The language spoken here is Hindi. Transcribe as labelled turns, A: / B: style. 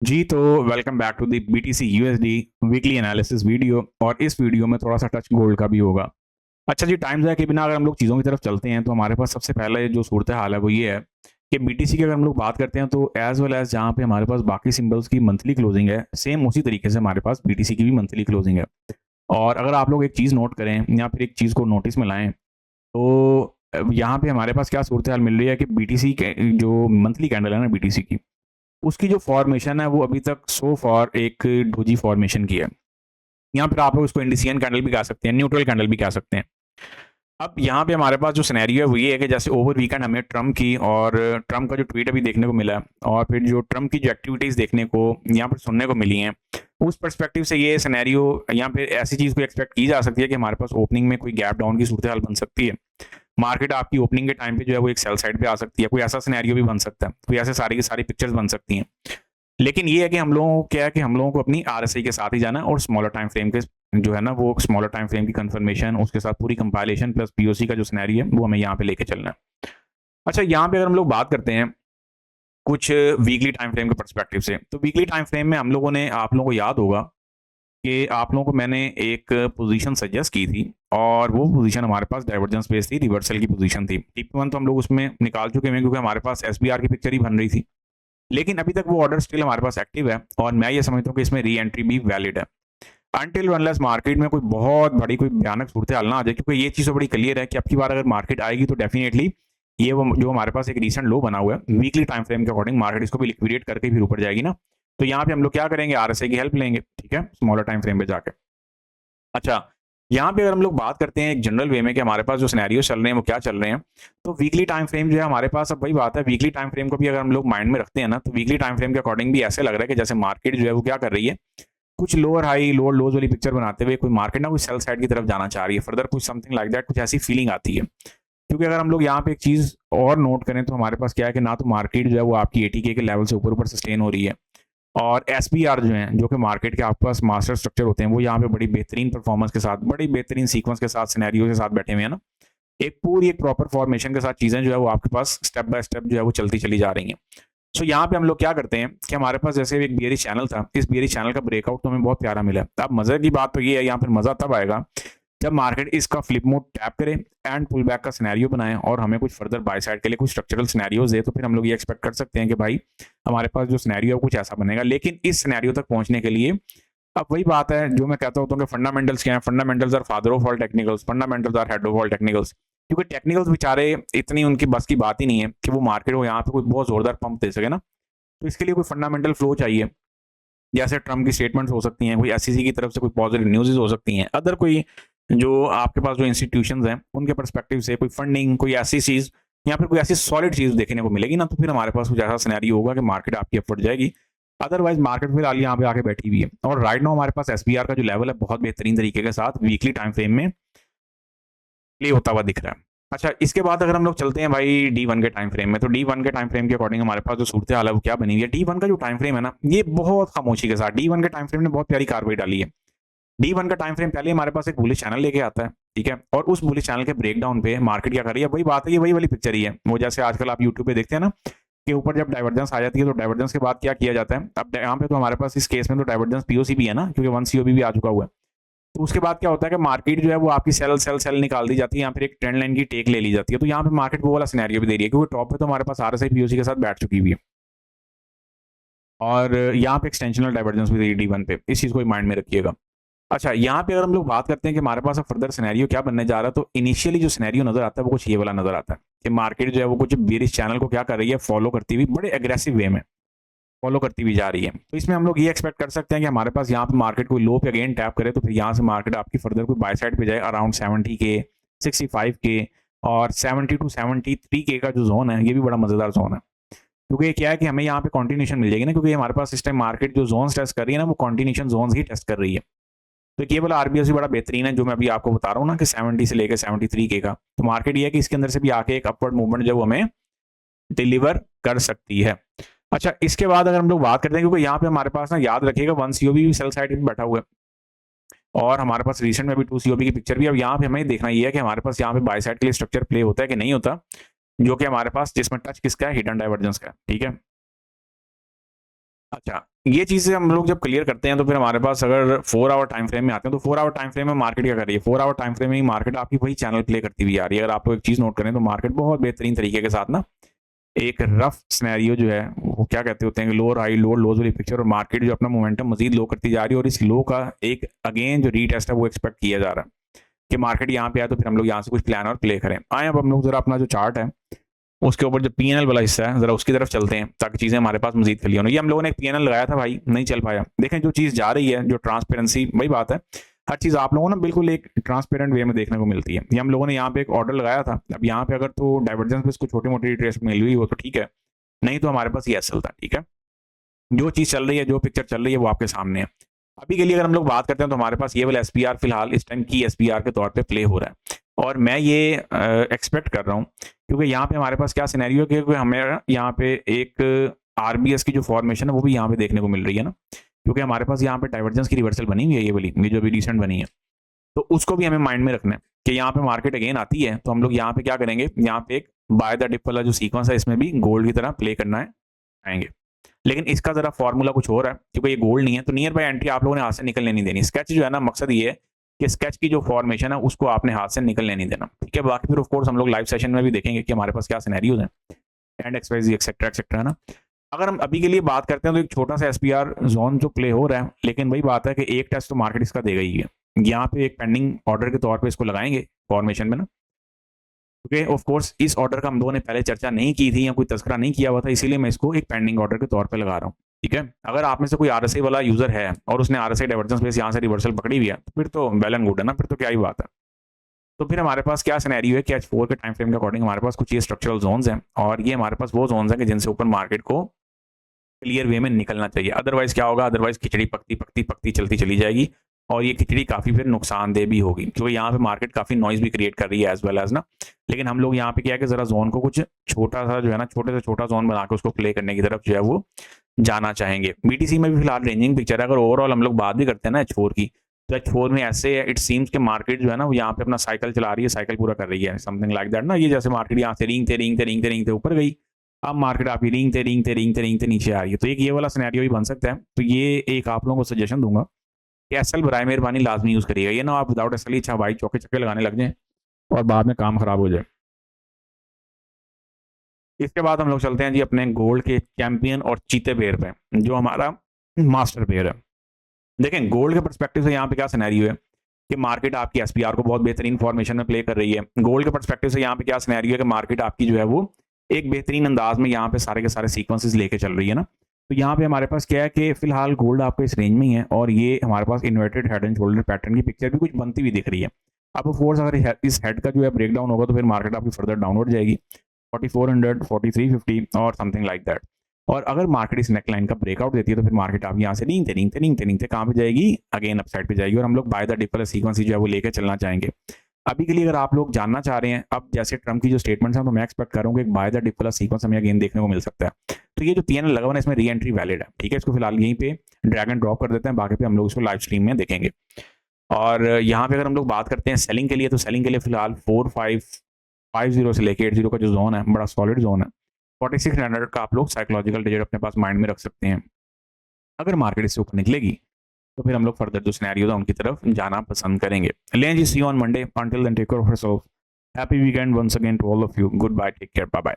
A: जी, तो welcome back to the BTC USD weekly analysis video. और इस वीडियो में थोड़ा-सा टच गोल्ड का भी होगा। अच्छा जी, टाइम ज़ाया किए बिना अगर हम लोग चीज़ों की तरफ चलते हैं, तो हमारे पास सबसे पहले जो सूरत-ए-हाल है, वो ये है कि बीटीसी की अगर हम लोग बात करते हैं, तो एज़ वेल एज़ जहाँ पे हमारे पास बाकी सिंबल्स की मंथली क्लोजिंग है, सेम उसी तरीके से हमारे पास बीटीसी की भी मंथली क्लोजिंग है। और अगर आप लोग एक चीज़ नोट करें या फिर एक चीज़ को नोटिस में लाएँ, तो यहाँ पे हमारे पास क्या सूरत-ए-हाल मिल रही है कि बीटीसी के जो मंथली कैंडल है ना बीटीसी की, उसकी जो फॉर्मेशन है वो अभी तक सो फार एक डोजी फॉर्मेशन की है। या फिर आप लोग इसको इंडिसियन कैंडल भी कह सकते हैं, न्यूट्रल कैंडल भी कह सकते हैं। अब यहाँ पे हमारे पास जो सिनेरियो है वो ये है कि जैसे ओवर वीकेंड हमें ट्रम्प की और ट्रम्प का जो ट्वीट अभी देखने को मिला है, और फिर जो ट्रम्प की जो एक्टिविटीज़ देखने को यहाँ पर सुनने को मिली हैं, उस पर्सपेक्टिव से ये सिनेरियो यहाँ पे ऐसी चीज़ को एक्सपेक्ट की जा सकती है कि हमारे पास ओपनिंग में कोई गैप डाउन की सूरत हाल बन सकती है। मार्केट आपकी ओपनिंग के टाइम पे जो है वो एक सेल साइड पे आ सकती है, कोई ऐसा सिनेरियो भी बन सकता है, कोई ऐसे सारी की सारी पिक्चर्स बन सकती हैं। लेकिन ये है कि हम लोगों को क्या है कि हम लोगों को अपनी आरएसआई के साथ ही जाना है, और स्मॉलर टाइम फ्रेम के जो है ना वो स्मॉलर टाइम फ्रेम की कंफर्मेशन, उसके साथ पूरी कंपाइलेशन प्लस पीओसी का जो सिनेरियो है वो हमें यहाँ पे लेके चलना है। अच्छा, यहाँ पे अगर हम लोग बात करते हैं कुछ वीकली टाइम फ्रेम के पर्सपेक्टिव से, तो वीकली टाइम फ्रेम में हम लोगों ने, आप लोगों को याद होगा कि आप लोगों को मैंने एक पोजीशन सजेस्ट की थी, और वो पोजीशन हमारे पास डाइवर्जेंस बेस थी, रिवर्सल की पोजीशन थी। टीपी 1 तो हम लोग उसमें निकाल चुके हैं क्योंकि हमारे पास एसबीआर की पिक्चर ही बन रही थी। लेकिन अभी तक वो ऑर्डर स्टिल हमारे पास एक्टिव है, और मैं ये समझता हूँ कि इसमें री एंट्री भी वैलिड है अनटिल अनलेस मार्केट में कोई बहुत बड़ी कोई भयानक सूरत हाल ना आ जाए। क्योंकि ये चीज़ तो बड़ी क्लियर है कि अब की बार अगर मार्केट आएगी तो डेफिनेटली ये वो जो हमारे पास एक रीसेंट लो बना हुआ है वीकली टाइम फ्रेम के अकॉर्डिंग, मार्केट इसको भी लिक्विडेट करके फिर ऊपर जाएगी ना। तो यहाँ पे हम लोग क्या करेंगे, आरएसआई की हेल्प लेंगे, ठीक है, स्मॉलर टाइम फ्रेम पे जाके। अच्छा, यहाँ पे अगर हम लोग बात करते हैं एक जनरल वे में कि हमारे पास जो सिनेरियो चल रहे हैं वो क्या चल रहे हैं, तो वीकली टाइम फ्रेम जो है हमारे पास, अब वही बात है, वीकली टाइम फ्रेम को भी अगर हम लोग माइंड में रखते हैं ना, तो वीकली टाइम फ्रेम के अकॉर्डिंग भी ऐसे लग रहा है कि जैसे मार्केट जो है वो क्या कर रही है, कुछ लोअर हाई लोअर लोज वाली पिक्चर बनाते हुए कोई मार्केट ना कोई सेल साइड की तरफ जाना चाह रही है, फर्दर कुछ समथिंग लाइक दैट, कुछ ऐसी फीलिंग आती है। क्योंकि अगर हम लोग यहाँ पे एक चीज और नोट करें, तो हमारे पास क्या है कि ना तो मार्केट जो है वो आपकी 80K के लेवल से ऊपर ऊपर सस्टेन हो रही है, और एसपीआर जो है जो कि मार्केट के आपके मास्टर स्ट्रक्चर होते हैं, वो यहाँ पे बड़ी बेहतरीन परफॉर्मेंस के साथ, बड़ी बेहतरीन सीक्वेंस के साथ, सिनेरियो के साथ बैठे हुए हैं ना, एक पूरी एक प्रॉपर फॉर्मेशन के साथ चीजें जो है वो आपके पास स्टेप बाय स्टेप जो है वो चलती चली जा रही हैं। सो यहाँ पे हम लोग क्या करते हैं कि हमारे पास जैसे एक बियरिश चैनल था, इस बियरिश चैनल का ब्रेकआउट तो हमें बहुत प्यारा मिला। अब मजे की बात तो ये है, यहाँ पर मजा तब आएगा जब मार्केट इसका फ्लिप मोड टैप करे एंड पुल बैक का सिनेरियो बनाए, और हमें कुछ फर्दर बाय साइड के लिए कुछ स्ट्रक्चरल सिनेरियोज दे, तो फिर हम लोग ये एक्सपेक्ट कर सकते हैं कि भाई हमारे पास जो सिनेरियो है कुछ ऐसा बनेगा। लेकिन इस सिनेरियो तक पहुंचने के लिए अब वही बात है जो मैं कहता होता हूँ कि फंडामेंटल्स क्या है, fundamentals are father of all technicals, fundamentals are head of all technicals. क्योंकि टेक्निकल्स बेचारे इतनी उनकी बस की बात ही नहीं है कि वो मार्केट को यहाँ पे कोई बहुत जोरदार पंप दे सके ना। तो इसके लिए कोई फंडामेंटल फ्लो चाहिए, जैसे ट्रम्प की स्टेटमेंट्स हो सकती हैं, कोई एसईसी की तरफ से कोई पॉजिटिव न्यूज़ हो सकती हैं, अदर कोई जो आपके पास जो इंस्टीट्यूशंस हैं उनके परस्पेक्टिव से कोई फंडिंग, कोई ऐसी चीज़ या फिर कोई ऐसी सॉलिड चीज़ देखने को मिलेगी ना, तो फिर हमारे पास कुछ ऐसा सिनेरियो होगा कि मार्केट आपकी अपवर्ड जाएगी। अदरवाइज मार्केट फिलहाल यहाँ पे आके बैठी हुई है, और राइट नाउ हमारे पास एसबीआर का जो लेवल है बहुत बेहतरीन तरीके के साथ वीकली टाइम फ्रेम में प्ले होता हुआ दिख रहा है। अच्छा, इसके बाद अगर हम लोग चलते हैं भाई डी1 के टाइम फ्रेम में, तो डी1 के टाइम फ्रेम के अकॉर्डिंग हमारे पास जो सूरत हाल है वो क्या बनी हुई है। डी1 का जो टाइम फ्रेम है ना, ये बहुत खामोशी के साथ डी1 के टाइम फ्रेम ने बहुत प्यारी कार्रवाई डाली है। डी1 का टाइम फ्रेम पहले हमारे पास एक बुलिश चैनल लेके आता है, ठीक है, और उस बुलिश चैनल के ब्रेकडाउन पे मार्केट क्या कर रही है, वही बात है, ये वही वाली पिक्चर ही है, वो जैसे आजकल आप यूट्यूब पे देखते हैं ना कि ऊपर जब डाइवर्जेंस आ जाती है तो डाइवर्जेंस के बाद क्या किया जाता है। अब यहाँ पे तो हमारे पास इस केस में तो डाइवर्जेंस पीओसी भी है ना, क्योंकि 1 सीओबी भी आ चुका हुआ है। तो उसके बाद क्या होता है कि मार्केट जो है वो आपकी सेल सेल सेल निकाल दी जाती है, यहाँ पर एक ट्रेंड लाइन की टेक ले ली जाती है। तो यहाँ पे मार्केट वो वाला सिनेरियो भी दे रही है, क्योंकि टॉप पे तो हमारे पास आरएसआई पीओसी के साथ बैठ चुकी हुई है, और यहाँ पे एक्सटेंशनल डाइवर्जेंस भी दे रही है डी1 पे, इस चीज़ को माइंड में रखिएगा। अच्छा, यहाँ पे अगर हम लोग बात करते हैं कि हमारे पास अब फर्दर सिनेरियो क्या बनने जा रहा है, तो इनिशियली जो सिनेरियो नजर आता है वो कुछ ये वाला नजर आता है कि मार्केट जो है वो कुछ बेरिश चैनल को क्या कर रही है, फॉलो करती हुई बड़े एग्रेसिव वे में फॉलो करती हुई जा रही है। तो इसमें हम लोग ये एक्सपेक्ट कर सकते हैं कि हमारे पास यहाँ पे मार्केट कोई लो पे अगेन टैप करे, तो फिर यहाँ से मार्केट आपकी फर्दर कोई बाय साइड पे जाए अराउंड 70K, 65K, और 70 to 73K का जो जोन है ये भी बड़ा मजेदार जोन है। क्योंकि क्या है कि हमें यहाँ पे कॉन्टिन्यूशन मिल जाएगी ना, क्योंकि हमारे पास इस टाइम मार्केट जो जोन टेस्ट कर रही है ना वो कॉन्टिन्यूशन जोन ही टेस्ट कर रही है। तो ये वाला आरबीएस भी बड़ा बेहतरीन है जो मैं अभी आपको बता रहा हूँ ना कि 70 से लेकर 73K का, तो मार्केट ये है कि इसके अंदर से भी आके एक अपवर्ड मूवमेंट जो हमें डिलीवर कर सकती है। अच्छा, इसके बाद अगर हम लोग बात करते हैं, क्योंकि यहाँ पे हमारे पास ना याद रखिएगा 1 सीओबी भी सेल साइड में बैठा हुआ है, और हमारे पास रिसेंट में भी 2 सीओबी की पिक्चर भी। अब यहाँ पे हमें देखना ये है कि हमारे पास यहाँ पे बाय साइड के लिए स्ट्रक्चर प्ले होता है कि नहीं होता, जो कि हमारे पास जिसमें टच किसका है, हिडन डाइवर्जेंस का, ठीक है। अच्छा, ये चीज़ें हम लोग जब क्लियर करते हैं तो फिर हमारे पास अगर 4 आवर टाइम फ्रेम में आते हैं तो 4 आवर टाइम फ्रेम में मार्केट क्या कर रही है? 4 आवर टाइम फ्रेम में ही मार्केट आपकी वही चैनल प्ले करती हुई आ रही है। अगर आप लोग एक चीज़ नोट करें तो मार्केट बहुत बेहतरीन तरीके के साथ ना एक रफ सिनेरियो जो है वो क्या कहते होते हैं कि लोअर हाई लोअर लोज वाली पिक्चर, और मार्केट जो अपना मोमेंटम मजीद लो करती जा रही है, और इस लो का एक अगेन जो रीटेस्ट है वो एक्सपेक्ट किया जा रहा है कि मार्केट यहाँ पे आए तो फिर हम लोग यहाँ से कुछ प्लान और प्ले करें। आए अब हम लोग जरा अपना जो चार्ट है उसके ऊपर जो पीएनएल वाला हिस्सा है जरा उसकी तरफ चलते हैं ताकि चीज़ें हमारे पास मजीद क्लियर हों। ये हम लोगों ने एक पीएनएल लगाया था भाई, नहीं चल पाया। देखें जो चीज़ जा रही है, जो ट्रांसपेरेंसी, वही बात है, हर चीज़ आप लोगों ने बिल्कुल एक ट्रांसपेरेंट वे में देखने को मिलती है। ये हम लोगों ने यहाँ पे एक ऑर्डर लगाया था, अब यहाँ पे अगर तो डाइवर्जेंस पे इसको छोटी मोटी ट्रेस मिल हुई हो तो ठीक है, नहीं तो हमारे पास ये एसएल था। ठीक है, जो चीज़ चल रही है, जो पिक्चर चल रही है वो आपके सामने है। अभी के लिए अगर हम लोग बात करते हैं तो हमारे पास ये वाला एसपीआर फिलहाल इस टाइम की एसपीआर के तौर पे प्ले हो रहा है, और मैं ये एक्सपेक्ट कर रहा हूँ क्योंकि यहाँ पे हमारे पास क्या सिनेरियो है कि हमें यहाँ पे एक आरबीएस की जो फॉर्मेशन है वो भी यहाँ पे देखने को मिल रही है ना, क्योंकि हमारे पास यहाँ पे डाइवर्जेंस की रिवर्सल बनी हुई है, ये वाली ये जो अभी रिसेंट बनी है, तो उसको भी हमें माइंड में रखना है कि यहाँ पे मार्केट अगेन आती है तो हम लोग यहाँ पे क्या करेंगे, यहाँ पे एक बाय द डिप वाला जो सीक्वेंस है इसमें भी गोल्ड की तरह प्ले करना है आएंगे। लेकिन इसका जरा फॉर्मूला कुछ और है क्योंकि ये गोल्ड नहीं है, तो नियर बाय एंट्री आप लोगों ने हाथ से निकलने नहीं देनी। स्केच जो है ना, मकसद ये है कि स्केच की जो फॉर्मेशन है उसको आपने हाथ से निकलने नहीं देना। ठीक है, बाकी फिर ऑफ कोर्स हम लोग लाइव सेशन में भी देखेंगे कि हमारे पास क्या सिनेरियोज हैं एंड एक्सवाइजी एक्सेट्रा एक्सेट्रा, है ना। अगर हम अभी के लिए बात करते हैं तो एक छोटा सा एसपीआर जोन जो प्ले हो रहा है, लेकिन वही बात है कि एक टेस्ट तो मार्केट इसका देगा ही है। यहाँ पे एक पेंडिंग ऑर्डर के तौर पे इसको लगाएंगे फॉर्मेशन में ना, क्योंकि ऑफ कोर्स इस ऑर्डर का हम लोगों ने पहले चर्चा नहीं की थी या कोई तस्करा नहीं किया हुआ था, इसीलिए मैं इसको एक पेंडिंग ऑर्डर के तौर पे लगा रहा हूँ। ठीक है, अगर आप में से कोई आरएसआई वाला यूजर है और उसने आरएसआई डाइवर्जेंस बेस यहाँ से रिवर्सल पकड़ी हुई है तो फिर तो वेल एंड गुड है ना, फिर तो क्या ही बात है। तो फिर हमारे पास क्या सिनेरियो है कि H4 के टाइम फ्रेम के अकॉर्डिंग हमारे पास कुछ ये स्ट्रक्चरल जोन्स हैं, और ये हमारे पास वो जोन्स हैं कि जिनसे ऊपर मार्केट को क्लियर वे में निकलना चाहिए। अदरवाइज क्या होगा, अदरवाइज खिचड़ी पकती पकती पकती चलती चली जाएगी, और ये खिचड़ी काफ़ी फिर नुकसानदेह भी होगी क्योंकि यहाँ पे मार्केट काफ़ी नॉइज भी क्रिएट कर रही है एज वेल एज ना। लेकिन हम लोग यहाँ पे क्या है कि ज़रा जोन को कुछ छोटा सा जो है ना, छोटे से छोटा जोन बना के उसको प्ले करने की तरफ जो है वो जाना चाहेंगे। बीटीसी में भी फिलहाल रेंजिंग पिक्चर है। अगर ओवरऑल हम लोग बात भी करते हैं ना H4 की, तो H4 में ऐसे इट सीम्स के मार्केट जो है ना वो यहाँ पे अपना साइकिल चला रही है, साइकिल पूरा कर रही है, समथिंग लाइक दैट ना। ये जैसे मार्केट यहाँ से रींगते रींगते रींगते रींगते ऊपर गई, अब मार्केट आपकी रींगते रींगते रींगते रींगते नीचे आ रही है, तो एक ये वाला सिनेरियो भी बन सकता है। तो ये एक आप लोगों को सजेशन दूंगा कि एसएल बराए मेहरबानी लाजमी यूज़ करिएगा, ये ना आप विदाउट एसएल ही अच्छा भाई चौके चक्के लगाने लग जाएं और बाद में काम खराब हो जाए। इसके बाद हम लोग चलते हैं जी अपने गोल्ड के चैंपियन और चीते पेयर पे, जो हमारा मास्टर पेयर है। देखें गोल्ड के परस्पेक्टिव से यहाँ पे क्या सिनेरियो है कि मार्केट आपकी एसपीआर को बहुत बेहतरीन फॉर्मेशन में प्ले कर रही है। गोल्ड के परस्पेक्टिव से यहाँ पे क्या सिनेरियो है कि मार्केट आपकी जो है वो एक बेहतरीन अंदाज में यहाँ पे सारे के सारे सीक्वेंसेस लेके चल रही है ना। तो यहाँ पे हमारे पास क्या है कि फिलहाल गोल्ड आपको इस रेंज में ही है, और ये हमारे पास inverted head and shoulder pattern की पिक्चर भी कुछ बनती हुई दिख रही है। अब फोर्स अगर इस हेड का जो है ब्रेक डाउन होगा तो फिर मार्केट आपकी फर्दर डाउनवर्ड जाएगी 4400 4350 और समथिंग लाइक दैट। और अगर मार्केट इस नेक लाइन का ब्रेकआउट देती है तो फिर मार्केट आप यहाँ से नींगते नींगते नींगते नींगते कहाँ पे जाएगी, अगेन अपसाइड पे जाएगी, और हम लोग बाय द डिप वाला सीक्वेंस जो है वो लेकर चलना चाहेंगे। अभी के लिए अगर आप लोग जानना चाह रहे हैं, अब जैसे ट्रम्प की जो स्टेटमेंट्स हैं तो मैं एक्सपेक्ट करूँगा एक बाय द डिप वाला सीक्वेंस हमें अगेन देखने को मिल सकता है। तो ये जो पीएनएल लगा हुआ है इसमें री एंट्री वैलिड है। ठीक है, इसको फिलहाल यहीं पे ड्रैग एंड ड्रॉप कर देते हैं, बाकी पे हम लोग इसको लाइव स्ट्रीम में देखेंगे। और यहाँ पे अगर हम लोग बात करते हैं सेलिंग के लिए, तो सेलिंग के लिए फिलहाल 4550 से लेके 80 का जो जोन है बड़ा सॉलिड जोन है। 4600 का आप लोग साइकोलॉजिकल डिजिट अपने पास माइंड में रख सकते हैं। अगर मार्केट इससे ऊपर निकलेगी तो फिर हम लोग फर्दर जो सिनेरियो है उनकी तरफ जाना पसंद करेंगे। लें जी, see you on Monday, until then take care of yourself, happy weekend once again to all of you, goodbye, take care, bye bye.